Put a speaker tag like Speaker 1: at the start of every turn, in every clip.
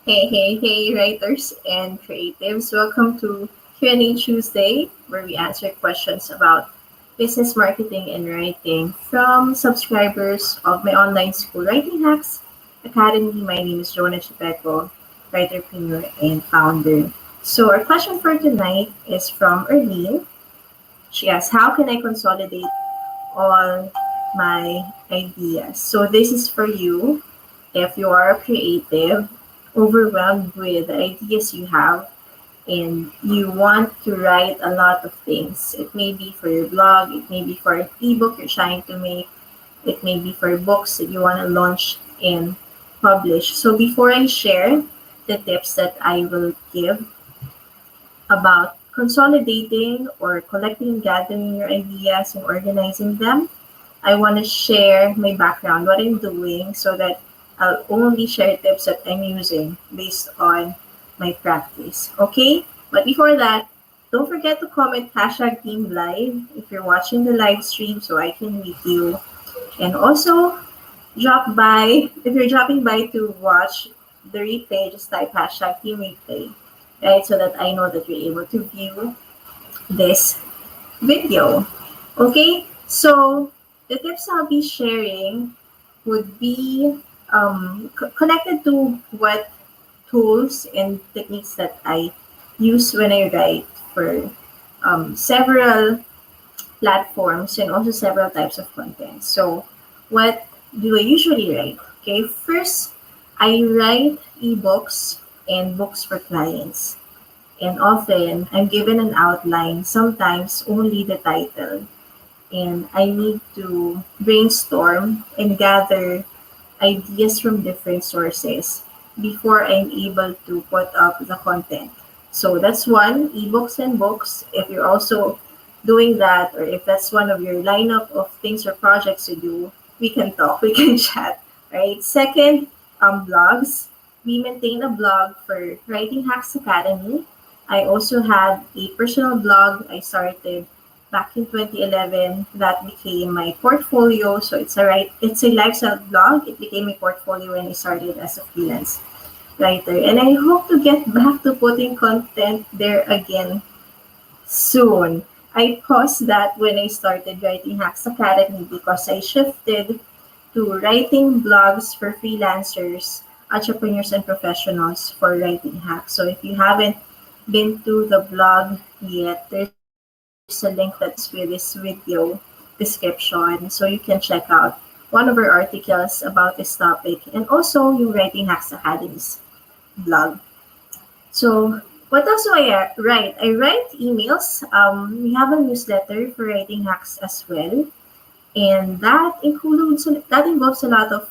Speaker 1: Hey, writers and creatives. Welcome to Q&A Tuesday, where we answer questions about business marketing and writing from subscribers of my online school, Writing Hacks Academy. My name is Jonah Chipeco, writerpreneur and founder. So our question for tonight is from Erlene. She asks, how can I consolidate all my ideas? So this is for you if you are a creative, overwhelmed with the ideas you have, and you want to write a lot of things. It may be for your blog, it may be for an ebook you're trying to make, it may be for books that you want to launch and publish. So before I share the tips that I will give about consolidating or collecting and gathering your ideas and organizing them, I want to share my background, what I'm doing, so that I'll only share tips that I'm using based on my practice. Okay? But before that, don't forget to comment hashtag Team Live if you're watching the live stream so I can meet you. And also, drop by, if you're dropping by to watch the replay, just type hashtag Team Replay, right? So that I know that you're able to view this video. Okay, so the tips I'll be sharing would be connected to what tools and techniques that I use when I write for several platforms and also several types of content. So, what do I usually write? Okay, first, I write ebooks and books for clients. And often, I'm given an outline, sometimes only the title, and I need to brainstorm and gather ideas from different sources before I'm able to put up the content. So that's one, ebooks and books. If you're also doing that, or if that's one of your lineup of things or projects to do, we can talk, we can chat, right? Second, blogs. We maintain a blog for Writing Hacks Academy. I also have a personal blog I started back in 2011 that became my portfolio. So it's a lifestyle blog. It became a portfolio when I started as a freelance writer. And I hope to get back to putting content there again soon. I paused that when I started Writing Hacks Academy because I shifted to writing blogs for freelancers, entrepreneurs, and professionals for writing hacks. So if you haven't been to the blog yet, there's a link that's with this video description so you can check out one of our articles about this topic and also yung Writing Hacks Academy's blog. So what else do I write? I write emails. We have a newsletter for writing hacks as well, and that involves a lot of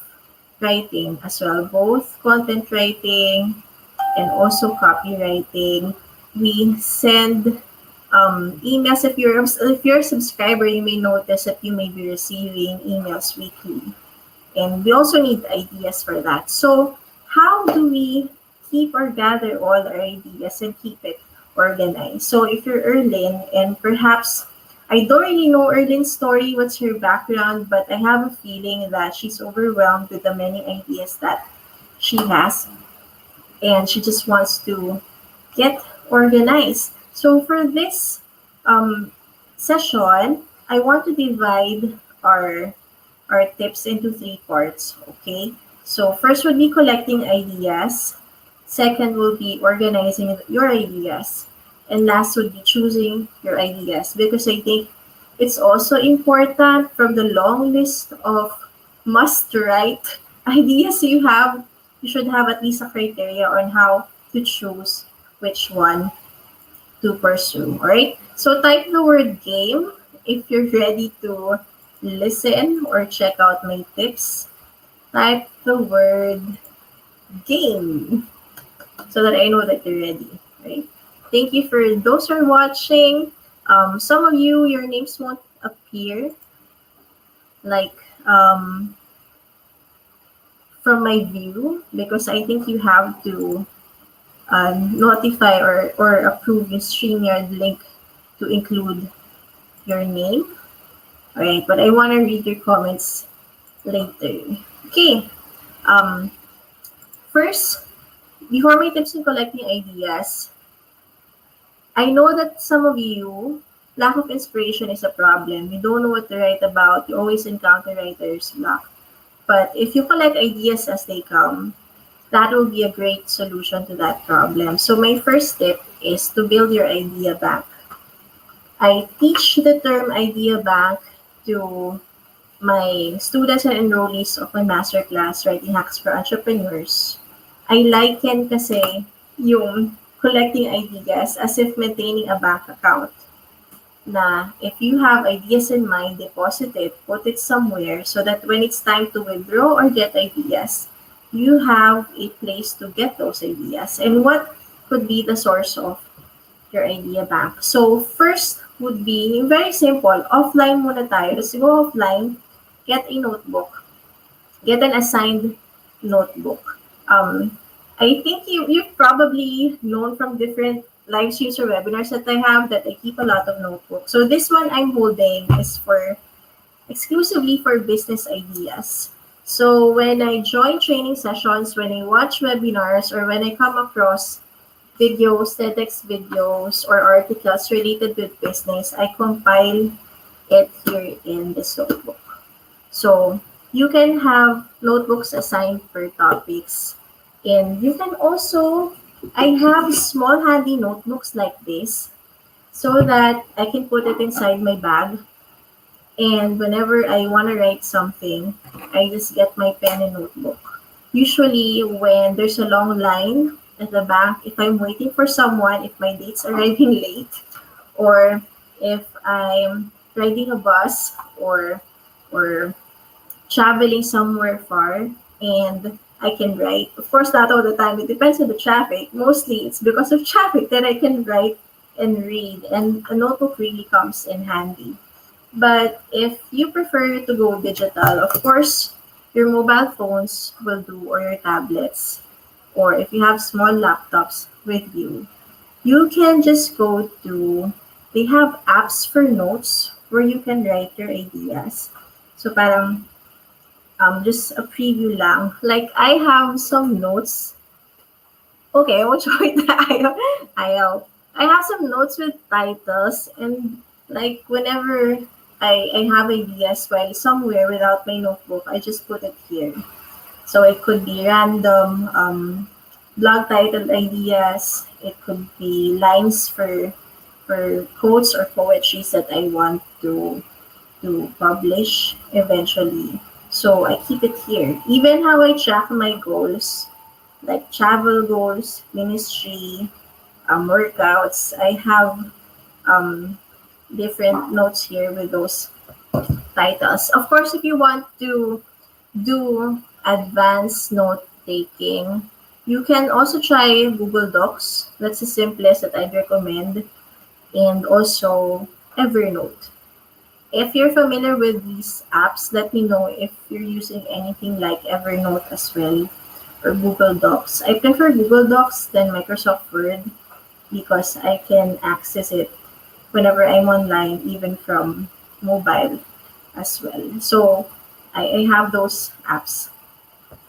Speaker 1: writing as well, both content writing and also copywriting. We send emails. If you're a subscriber, you may notice that you may be receiving emails weekly, and we also need ideas for that. So how do we keep or gather all our ideas and keep it organized? So if you're Erlyn, and perhaps I don't really know Erlyn's story, what's her background, but I have a feeling that she's overwhelmed with the many ideas that she has, and she just wants to get organized. So for this um, session, I want to divide our our tips into three parts. Okay. So first would be collecting ideas. Second will be organizing your ideas. And last would be choosing your ideas, because I think it's also important from the long list of must write ideas you have. You should have at least a criteria on how to choose which one to pursue. All right. So type the word game if you're ready to listen or check out my tips. Type the word game so that I know that you're ready. Right. Thank you for those who are watching. Some of you, your names won't appear like from my view, because I think you have to notify or approve your StreamYard link to include your name. All right, but I want to read your comments later. Okay. Um, First, before my tips in collecting ideas, I know that some of you, lack of inspiration is a problem. You don't know what to write about. You always encounter writer's block. But if you collect ideas as they come, that will be a great solution to that problem. So my first tip is to build your idea bank. I teach the term idea bank to my students and enrollees of my masterclass, Writing Hacks for Entrepreneurs. I liken kasi yung collecting ideas as if maintaining a bank account na if you have ideas in mind, deposit it, put it somewhere so that when it's time to withdraw or get ideas, you have a place to get those ideas. And what could be the source of your idea bank? So first would be very simple. Offline muna tayo. Let's go offline. Get a notebook. Get an assigned notebook. I think you've probably known from different live streams or webinars that I have that I keep a lot of notebooks. So this one I'm holding is for exclusively for business ideas. So when I join training sessions, when I watch webinars, or when I come across videos, TEDx videos, or articles related with business, I compile it here in this notebook. So you can have notebooks assigned per topics. And you can also, I have small handy notebooks like this so that I can put it inside my bag. And whenever I want to write something, I just get my pen and notebook. Usually when there's a long line at the bank, if I'm waiting for someone, if my date's arriving late, or if I'm riding a bus or traveling somewhere far and I can write. Of course, not all the time. It depends on the traffic. Mostly, it's because of traffic that I can write and read, and a notebook really comes in handy. But if you prefer to go digital, of course, your mobile phones will do, or your tablets, or if you have small laptops with you, you can just go to, they have apps for notes where you can write your ideas. So parang just a preview lang. Like I have some notes. Okay, I won't show it. I have some notes with titles, and like whenever I have ideas while somewhere without my notebook, I just put it here. So it could be random blog title ideas. It could be lines for quotes or poetries that I want to publish eventually. So I keep it here. Even how I track my goals, like travel goals, ministry, workouts, I have um, different notes here with those titles. Of course, if you want to do advanced note taking, you can also try Google Docs. That's the simplest that I'd recommend. And also Evernote. If you're familiar with these apps, let me know if you're using anything like Evernote as well or Google Docs. I prefer Google Docs than Microsoft Word because I can access it whenever I'm online, even from mobile as well. So I have those apps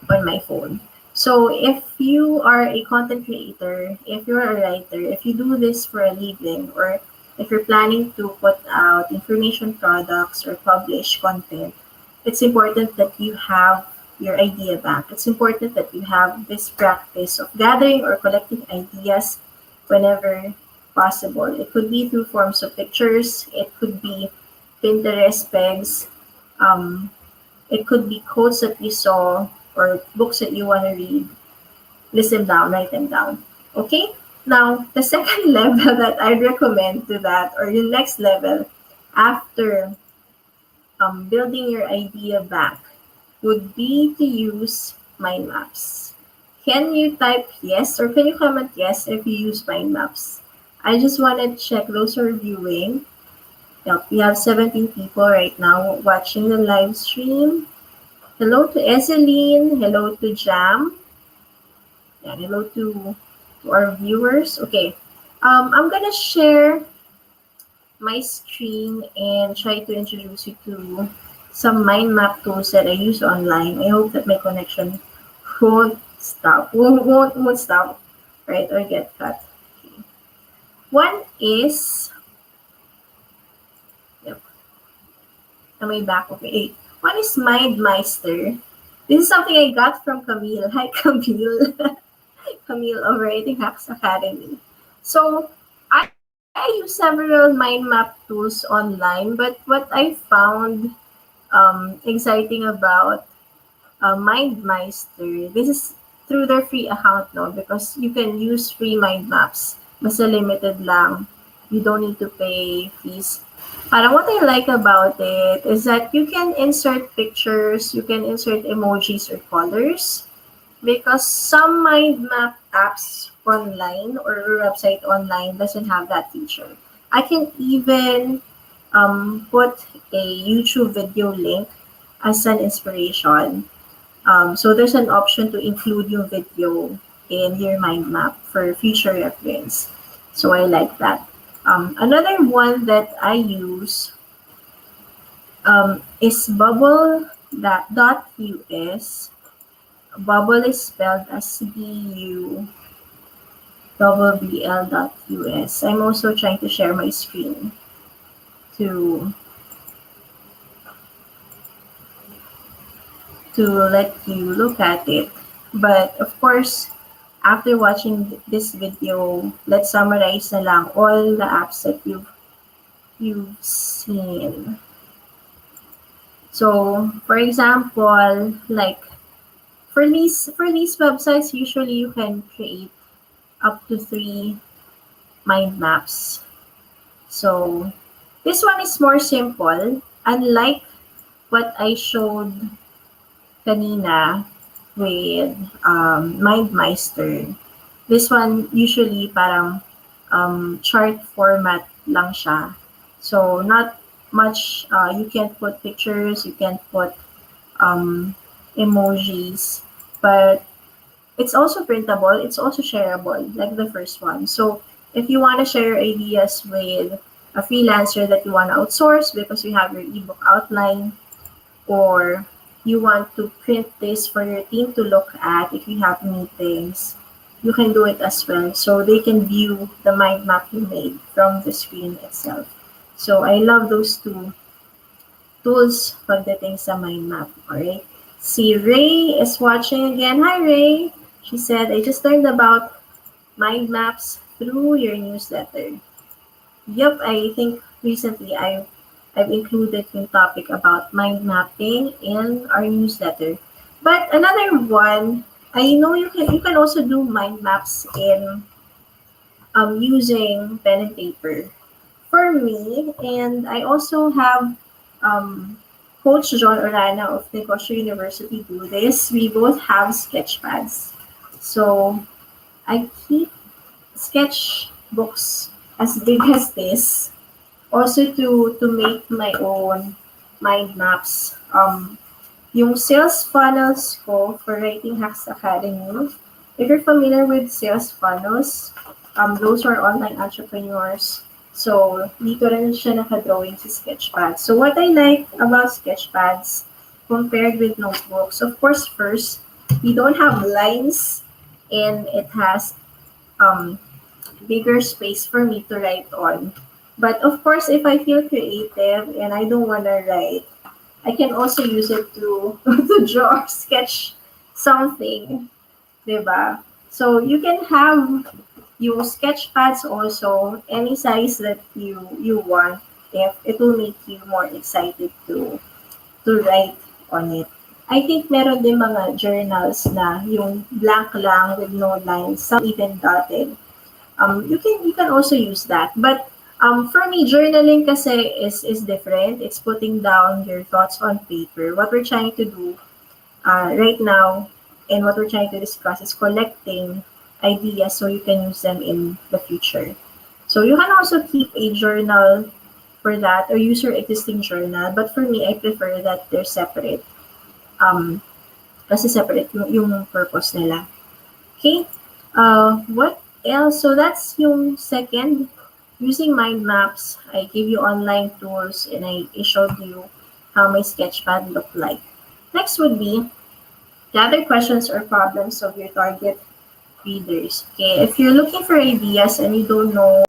Speaker 1: on my phone. So if you are a content creator, if you're a writer, if you do this for a living, or if you're planning to put out information products or publish content, it's important that you have your idea bank. It's important that you have this practice of gathering or collecting ideas whenever possible. It could be through forms of pictures, it could be Pinterest pegs, um, it could be quotes that you saw or books that you want to read. List them down, write them down. Okay? Now, the second level that I'd recommend to that, or the next level after building your idea bank, would be to use mind maps. Can you type yes or can you comment yes if you use mind maps? I just want to check those who are viewing. Yep, we have 17 people right now watching the live stream. Hello to Ezeline. Hello to Jam. Yeah, hello to our viewers. Okay. I'm gonna share my screen and try to introduce you to some mind map tools that I use online. I hope that my connection won't stop. Won't stop, right? Or get cut. Okay. One is, yep, am I back? Okay. One is Mindmeister. This is something I got from Camille. Hi, Camille. Camille of Writing Hacks Academy. So I use several mind map tools online, but what I found exciting about MindMeister, this is through their free account, no? Because you can use free mind maps. Basta limited lang. You don't need to pay fees. Parang what I like about it is that you can insert pictures, you can insert emojis or colors, because some mind map apps online or website online doesn't have that feature. I can even put a YouTube video link as an inspiration. So there's an option to include your video in your mind map for future reference. So I like that. Another one that I use is bubble dot us. Bubble is spelled as BUBBL.us. I'm also trying to share my screen to let you look at it. But of course, after watching this video, let's summarize na lang all the apps that you've seen. So, for example, like for these websites, usually you can create up to 3 mind maps. So, this one is more simple. Unlike what I showed kanina with MindMeister, this one usually parang chart format lang siya. So, not much, you can put pictures, you can put um, emojis, but it's also printable, it's also shareable, like the first one. So if you want to share your ideas with a freelancer that you want to outsource because you have your ebook outline, or you want to print this for your team to look at if you have meetings, you can do it as well. So they can view the mind map you made from the screen itself. So I love those two tools pagdating sa mind map. Alright. Si Ray is watching again. Hi, Ray. She said, I just learned about mind maps through your newsletter. Yep, I think recently I've included yung topic about mind mapping in our newsletter. But another one, I know you can also do mind maps in using pen and paper. For me, and I also have um, Coach John Orana of Negosyo University do this. We both have sketchpads. So I keep sketchbooks as big as this, also to make my own mind maps. Yung sales funnels ko for Writing Hacks Academy, if you're familiar with sales funnels, those are online entrepreneurs. So, dito rin siya nakadrawing sa sketchpad. So, what I like about sketchpads compared with notebooks, of course, first, we don't have lines and it has um, bigger space for me to write on. But of course, if I feel creative and I don't want to write, I can also use it to to draw or sketch something, diba? So you can have your sketch pads also any size that you want if it will make you more excited to write on it. I think meron din mga journals na yung blank lang with no lines, some even dotted. You can also use that. But for me, journaling kasi is different. It's putting down your thoughts on paper. What we're trying to do right now and what we're trying to discuss is collecting ideas so you can use them in the future. So you can also keep a journal for that or use your existing journal. But for me, I prefer that they're separate. Um, kasi separate yung purpose nila. Okay? What else? So that's yung second. Using mind maps, I give you online tools and I showed you how my sketchpad looked like. Next would be gather questions or problems of your target readers. Okay, if you're looking for ideas and you don't know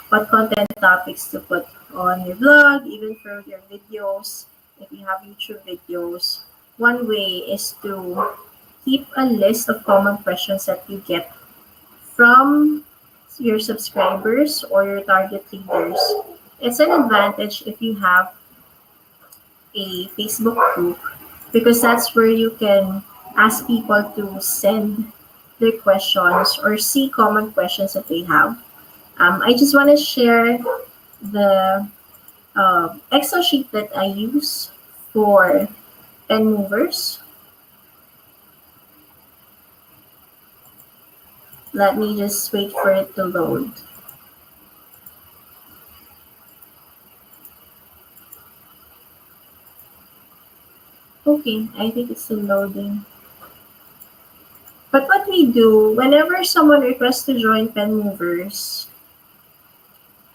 Speaker 1: what content topics to put on your blog, even for your videos, if you have YouTube videos, one way is to keep a list of common questions that you get from your subscribers or your target readers. It's an advantage if you have a Facebook group because that's where you can ask people to send their questions or see common questions that they have. I just want to share the Excel sheet that I use for pen movers. Let me just wait for it to load. Okay, I think it's still loading. But what we do, whenever someone requests to join pen movers,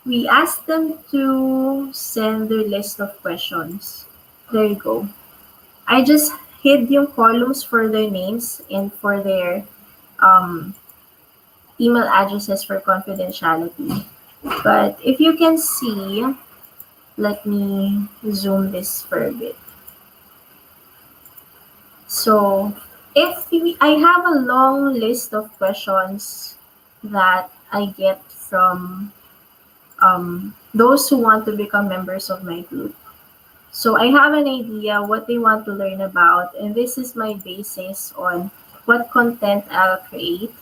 Speaker 1: we ask them to send their list of questions. There you go. I just hid yung columns for their names and for their um, email addresses for confidentiality. But if you can see, let me zoom this for a bit. So I have a long list of questions that I get from those who want to become members of my group. So I have an idea what they want to learn about, and this is my basis on what content I'll create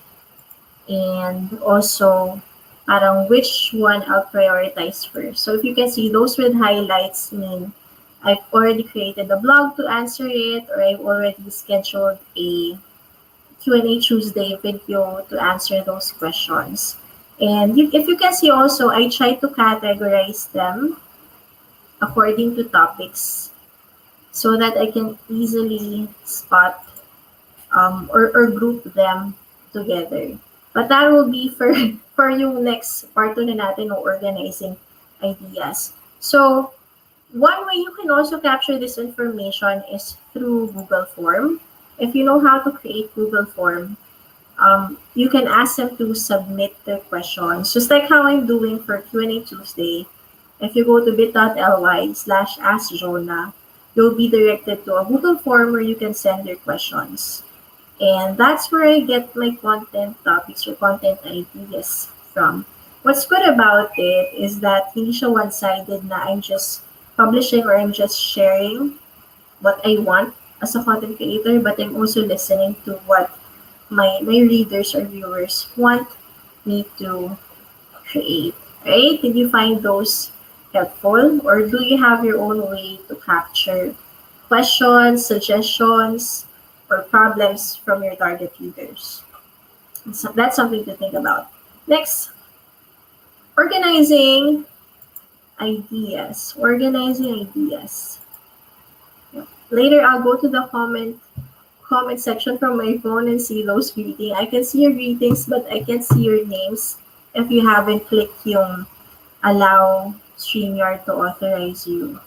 Speaker 1: and also parang which one I'll prioritize first. So if you can see, those with highlights mean I've already created a blog to answer it, or I've already scheduled a Q&A Tuesday video to answer those questions. And if you can see also, I try to categorize them according to topics so that I can easily spot or group them together. But that will be for for yung next part na natin ng organizing ideas. So one way you can also capture this information is through Google Form. If you know how to create Google Form, you can ask them to submit their questions, just like how I'm doing for Q&A Tuesday. If you go to bit.ly/askjonah, you'll be directed to a Google form where you can send your questions. And that's where I get my content topics or content ideas from. What's good about it is that hindi siya one-sided na I'm just publishing or I'm just sharing what I want as a content creator, but I'm also listening to what my readers or viewers want me to create. Right? Did you find those helpful? Or do you have your own way to capture questions, suggestions, or problems from your target readers? So that's something to think about. Next, organizing ideas. Organizing ideas. Later, I'll go to the comment section from my phone and see those greetings. I can see your greetings, but I can't see your names if you haven't clicked yung allow StreamYard to authorize you.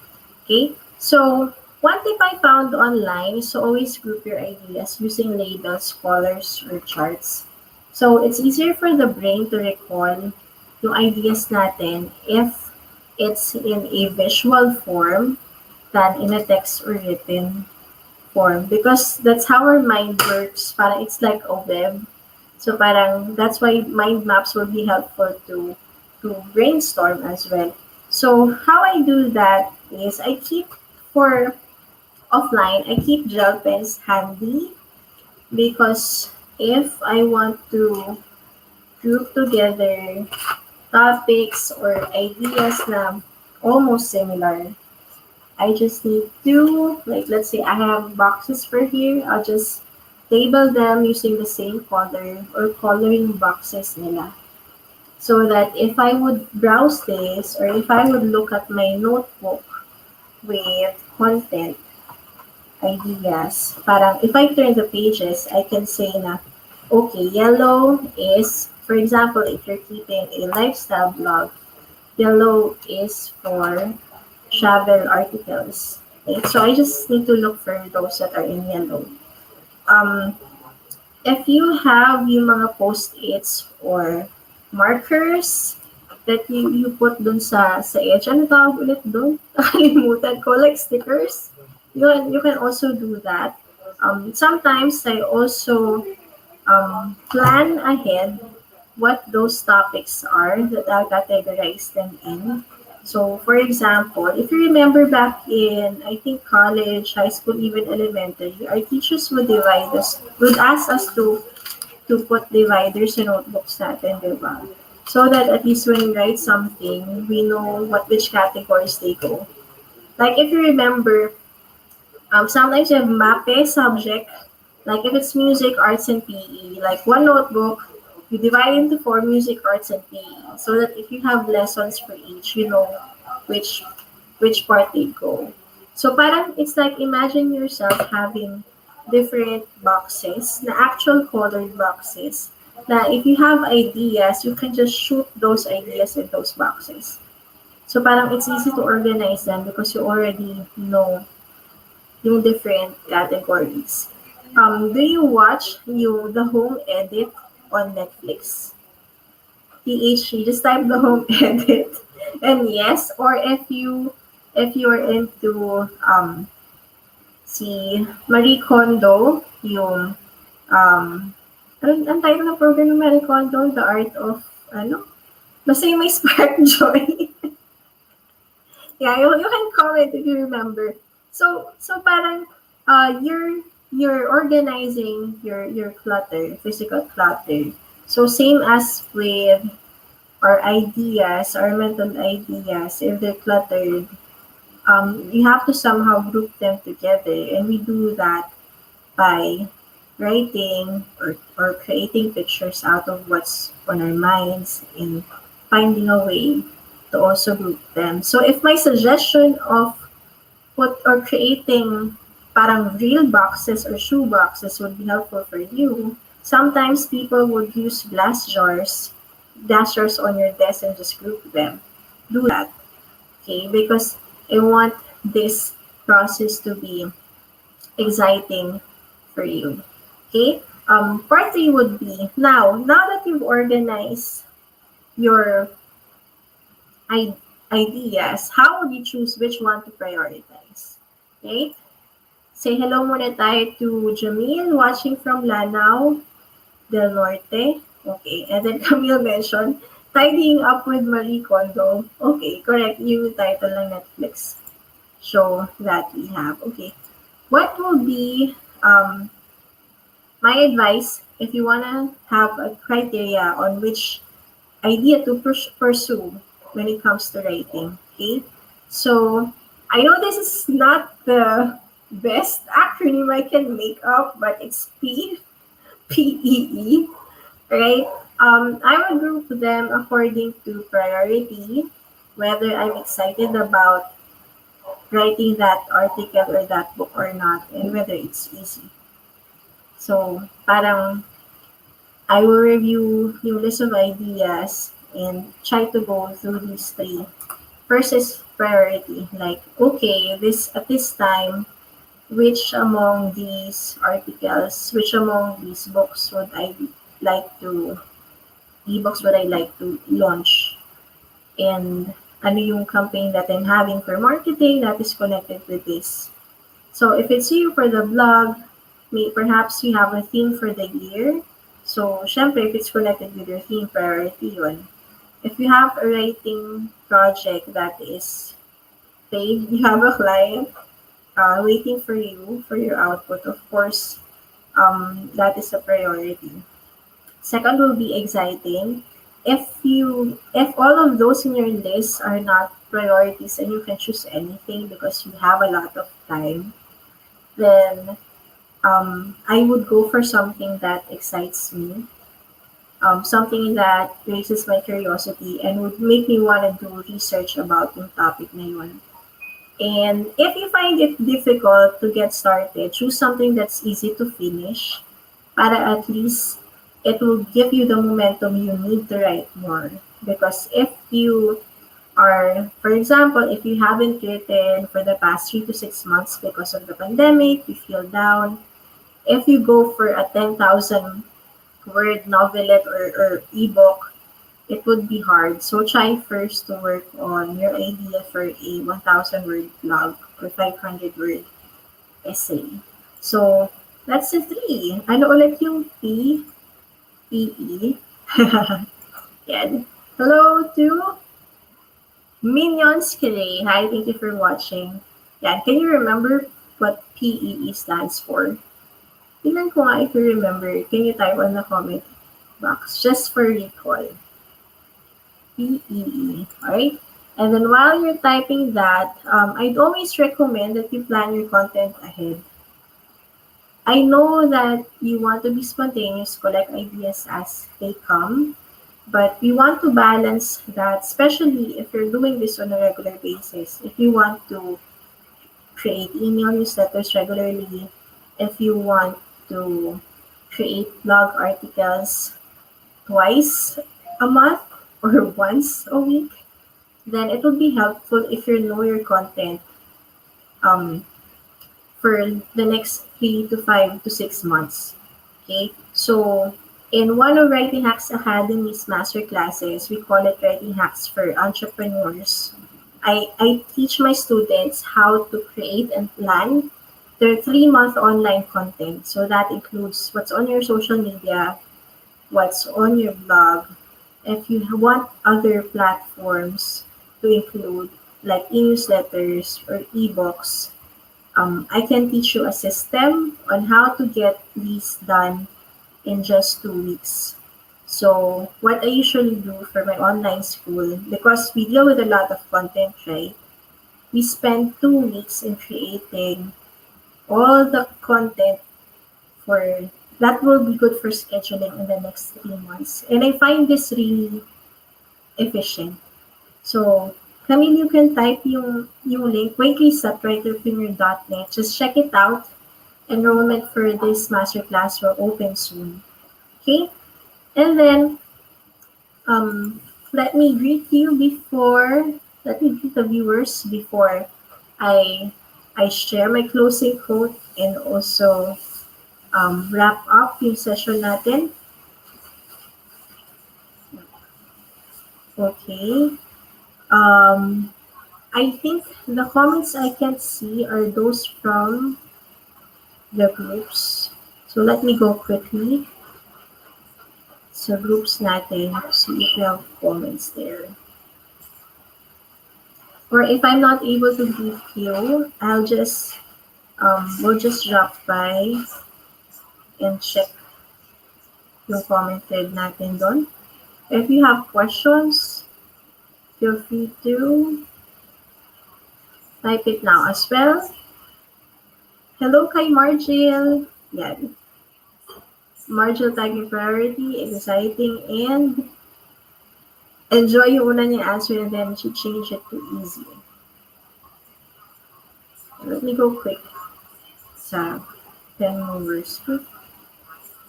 Speaker 1: Okay? So, one tip I found online is to always group your ideas using labels, colors, or charts. So, it's easier for the brain to recall yung ideas natin if it's in a visual form than in a text or written form because that's how our mind works. Parang it's like a web. So parang that's why mind maps will be helpful to brainstorm as well. So how I do that is I keep for offline, I keep gel pens handy because if I want to group together topics or ideas na almost similar, I just need to, like, let's say I have boxes for here. I'll just label them using the same color or coloring boxes nila. So that if I would browse this or if I would look at my notebook with content ideas, parang if I turn the pages, I can say na, okay, yellow is, for example, if you're keeping a lifestyle blog, yellow is for travel articles. Okay? So I just need to look for those that are in yellow. Um, if you have yung mga post-its or markers that you put dun sa edge, ano tawag ulit dun? Nakalimutan ko, like stickers. You can also do that. Sometimes I also plan ahead what those topics are that I'll categorize them in. So, for example, if you remember back in, I think, college, high school, even elementary, our teachers would ask us to put dividers in notebooks natin, di ba? So that at least when we write something, we know which categories they go. Like if you remember, sometimes you have MAPE subject, like if it's music, arts, and PE, like one notebook, you divide into four: music, arts, and PE, so that if you have lessons for each, you know which which part they go. So parang it's like imagine yourself having different boxes, na actual colored boxes. Na if you have ideas, you can just shoot those ideas in those boxes. So parang it's easy to organize them because you already know yung different categories. Do you watch the home edit on Netflix? PHC, just type the home edit and yes, or if you're into si Marie Kondo, yung ang title ng program ng Marie Kondo, The Art of ano? Basta yung may spark joy. Yeah, you can comment if you remember. So parang you're organizing your clutter, physical clutter. So same as with our ideas, our mental ideas, if they're cluttered, you have to somehow group them together, and we do that by writing or creating pictures out of what's on our minds and finding a way to also group them. So if my suggestion of put or creating parang real boxes or shoe boxes would be helpful for you, sometimes people would use glass jars on your desk and just group them. Do that, okay? Because I want this process to be exciting for you. Okay? Part three would be now that you've organized your ideas, how would you choose which one to prioritize? Okay? Say hello muna tayo to Jamil watching from Lanao del Norte. Okay. And then Camille mentioned, tidying up with Marie Kondo. Okay, correct. Yung title ng Netflix show that we have. Okay. What will be my advice if you want to have a criteria on which idea to pursue when it comes to writing? Okay. So I know this is not the best acronym I can make up, but it's PEE, right? I would group them according to priority, whether I'm excited about writing that article or that book or not, and whether it's easy. So, parang I will review yung list of ideas and try to go through these three. First is priority, like, okay, this at this time, which among these articles, which among these books would I like to, ebooks would I like to launch? And ano yung campaign that I'm having for marketing that is connected with this? So if it's you for the blog, perhaps you have a theme for the year. So, syempre, if it's connected with your theme, priority yun. If you have a writing project that is paid, you have a client waiting for you for your output, of course, that is a priority. Second will be exciting. If all of those in your list are not priorities and you can choose anything because you have a lot of time, then I would go for something that excites me, something that raises my curiosity and would make me want to do research about yung topic na yun. And if you find it difficult to get started, choose something that's easy to finish para at least it will give you the momentum you need to write more. Because if you are, for example, if you haven't written for the past 3 to 6 months because of the pandemic, you feel down, If you go for a 10,000 word novelette or ebook, it would be hard. So try first to work on your idea for a 1,000 word blog or 500 word essay. So that's the three. Ano ulit yung P? PE. Yan. Hello to Minions Kray. Hi, thank you for watching. Yan. Can you remember what PEE stands for? Tingnan ko nga if you remember. Can you type on the comment box just for recall? PEE. Alright? And then while you're typing that, I'd always recommend that you plan your content ahead. I know that you want to be spontaneous, collect ideas as they come, but we want to balance that, especially if you're doing this on a regular basis. If you want to create email newsletters regularly, if you want to create blog articles twice a month or once a week, then it would be helpful if you know your content um, for the next 3 to 5 to 6 months. Okay, so in one of Writing Hacks Academy's master classes, we call it Writing Hacks for Entrepreneurs. I teach my students how to create and plan their 3 month online content. So that includes what's on your social media, what's on your blog. If you want other platforms to include, like e-newsletters or ebooks, I can teach you a system on how to get these done in just 2 weeks. So what I usually do for my online school, because we deal with a lot of content, right? We spend 2 weeks in creating all the content for that will be good for scheduling in the next 3 months. And I find this really efficient. So, Camille, you can type yung link, weekly.writerpreneur.net. Just check it out. Enrollment for this masterclass will open soon. Okay? And then, let me greet the viewers before I share my closing quote and also wrap up yung session natin. Okay. I think the comments I can see are those from the groups. So let me go quickly sa groups natin to see if we have comments there. Or if I'm not able to greet you, we'll just drop by and check yung comment thread natin doon. If you have questions, feel free to type it now as well. Hello kay Margil. Yan. Margil typing priority, exciting, and enjoy yung una niyang answer and then she change it to easy. Let me go quick sa 10 movers.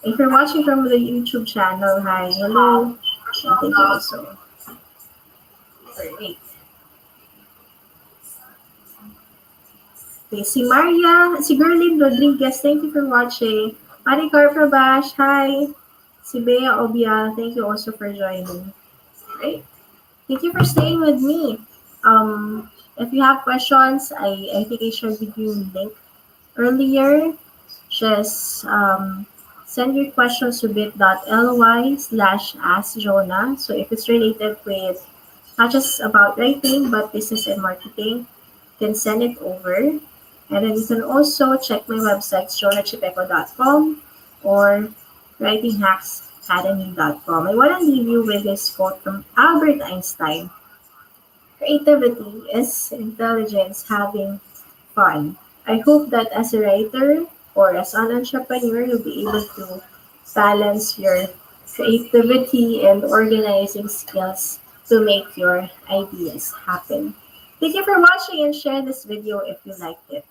Speaker 1: If you're watching from the YouTube channel, hi, hello, and thank you also. Great. Okay, si Maria, si Gerlin Rodriguez, thank you for watching. Maricar Prabash, hi. Si Bea Obial, thank you also for joining. Great. Thank you for staying with me. If you have questions, I think I shared with you a link earlier. Just send your questions to bit.ly/askjonah. So if it's related with not just about writing, but business and marketing, you can send it over. And then you can also check my websites, jonahchipeco.com or writinghacksacademy.com. I want to leave you with this quote from Albert Einstein. Creativity is intelligence having fun. I hope that as a writer or as an entrepreneur, you'll be able to balance your creativity and organizing skills to make your ideas happen. Thank you for watching and share this video if you liked it.